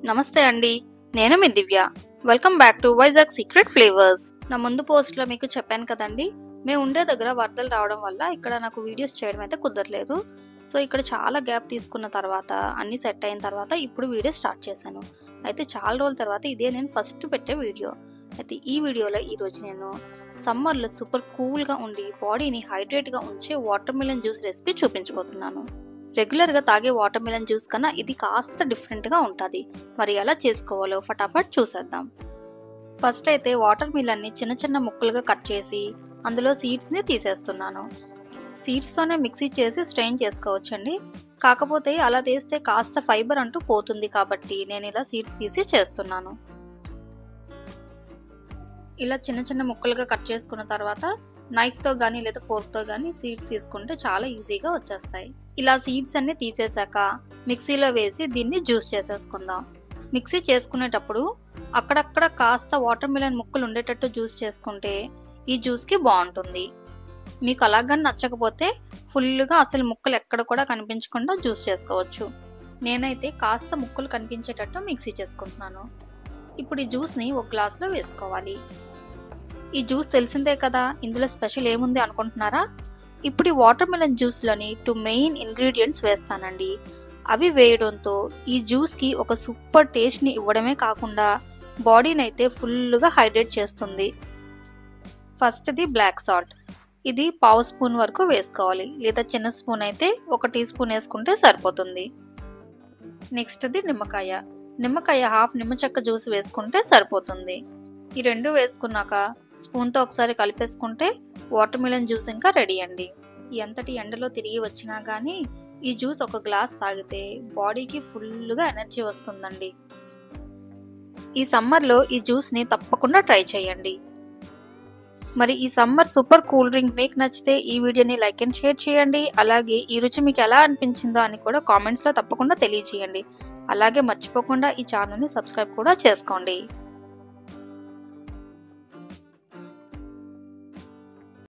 నమస్తే అండి, నేను మీ Divya. Welcome back to Vizag secret flavours. నా ముందు పోస్ట్లో మీకు చెప్పాను కదండి, మేము ఉండే దగ్గర వరదలు రావడం వల్ల ఇక్కడ నాకు వీడియోస్ చేయడం అయితే కుదరలేదు. సో ఇక్కడ చాలా గ్యాప్ తీసుకున్న తర్వాత అన్నీ సెట్ అయిన తర్వాత ఇప్పుడు వీడియో స్టార్ట్ చేశాను. అయితే చాలా రోజుల తర్వాత ఇదే నేను ఫస్ట్ పెట్టే వీడియో. అయితే ఈ వీడియోలో ఈరోజు నేను సమ్మర్లో సూపర్ కూల్గా ఉండి బాడీని హైడ్రేట్గా ఉంచే వాటర్ మిలన్ జ్యూస్ రెసిపీ చూపించబోతున్నాను. రెగ్యులర్గా తాగే వాటర్ మిలన్ జ్యూస్ కన్నా ఇది కాస్త డిఫరెంట్గా ఉంటుంది. మరి ఎలా చేసుకోవాలో ఫటాఫట్ చూసేద్దాం. ఫస్ట్ అయితే వాటర్ మిలన్ని చిన్న చిన్న ముక్కలుగా కట్ చేసి అందులో సీడ్స్ని తీసేస్తున్నాను. సీడ్స్తోనే మిక్సీ చేసి స్ట్రెయిన్ చేసుకోవచ్చండి. కాకపోతే అలా తీస్తే కాస్త ఫైబర్ అంటూ పోతుంది కాబట్టి నేను ఇలా సీడ్స్ తీసి చేస్తున్నాను. ఇలా చిన్న చిన్న ముక్కలుగా కట్ చేసుకున్న తర్వాత నైఫ్తో కానీ లేదా ఫోర్క్తో కానీ సీడ్స్ తీసుకుంటే చాలా ఈజీగా వచ్చేస్తాయి. ఇలా సీడ్స్ అన్ని తీసేసాక మిక్సీలో వేసి దీన్ని జ్యూస్ చేసేసుకుందాం. మిక్సీ చేసుకునేటప్పుడు అక్కడక్కడ కాస్త వాటర్ మిలన్ ముక్కలు ఉండేటట్టు జ్యూస్ చేసుకుంటే ఈ జ్యూస్కి బాగుంటుంది. మీకు అలాగని నచ్చకపోతే ఫుల్గా అసలు ముక్కలు ఎక్కడ కూడా కనిపించకుండా జ్యూస్ చేసుకోవచ్చు. నేనైతే కాస్త ముక్కలు కనిపించేటట్టు మిక్సీ చేసుకుంటున్నాను. ఇప్పుడు ఈ జ్యూస్ని ఒక గ్లాస్లో వేసుకోవాలి. ఈ జ్యూస్ తెలిసిందే కదా, ఇందులో స్పెషల్ ఏముంది అనుకుంటున్నారా? ఇప్పుడు ఈ వాటర్ మిలన్ జ్యూస్లోని 2 మెయిన్ ఇంగ్రీడియంట్స్ వేస్తానండి. అవి వేయడంతో ఈ జ్యూస్కి ఒక సూపర్ టేస్ట్ని ఇవ్వడమే కాకుండా బాడీని అయితే ఫుల్గా హైడ్రేట్ చేస్తుంది. ఫస్ట్ది బ్లాక్ సాల్ట్. ఇది 1/2 స్పూన్ వరకు వేసుకోవాలి, లేదా చిన్న స్పూన్ అయితే 1 టీ స్పూన్ వేసుకుంటే సరిపోతుంది. నెక్స్ట్ది నిమ్మకాయ. నిమ్మకాయ 1/2 నిమ్మచెక్క జ్యూస్ వేసుకుంటే సరిపోతుంది. ఈ రెండు వేసుకున్నాక స్పూన్తో ఒకసారి కలిపేసుకుంటే వాటర్ మిలన్ జ్యూస్ ఇంకా రెడీ అండి. ఎంతటి ఎండలో తిరిగి వచ్చినా కానీ ఈ జ్యూస్ ఒక గ్లాస్ తాగితే బాడీకి ఫుల్గా ఎనర్జీ వస్తుందండి. ఈ సమ్మర్లో ఈ జ్యూస్ని తప్పకుండా ట్రై చేయండి. మరి ఈ సమ్మర్ సూపర్ కూల్ డ్రింక్ మీకు నచ్చితే ఈ వీడియోని లైక్ అండ్ షేర్ చేయండి. అలాగే ఈ రుచి మీకు ఎలా అనిపించిందో అని కూడా కామెంట్స్లో తప్పకుండా తెలియజేయండి. అలాగే మర్చిపోకుండా ఈ ఛానల్ని సబ్స్క్రైబ్ కూడా చేసుకోండి.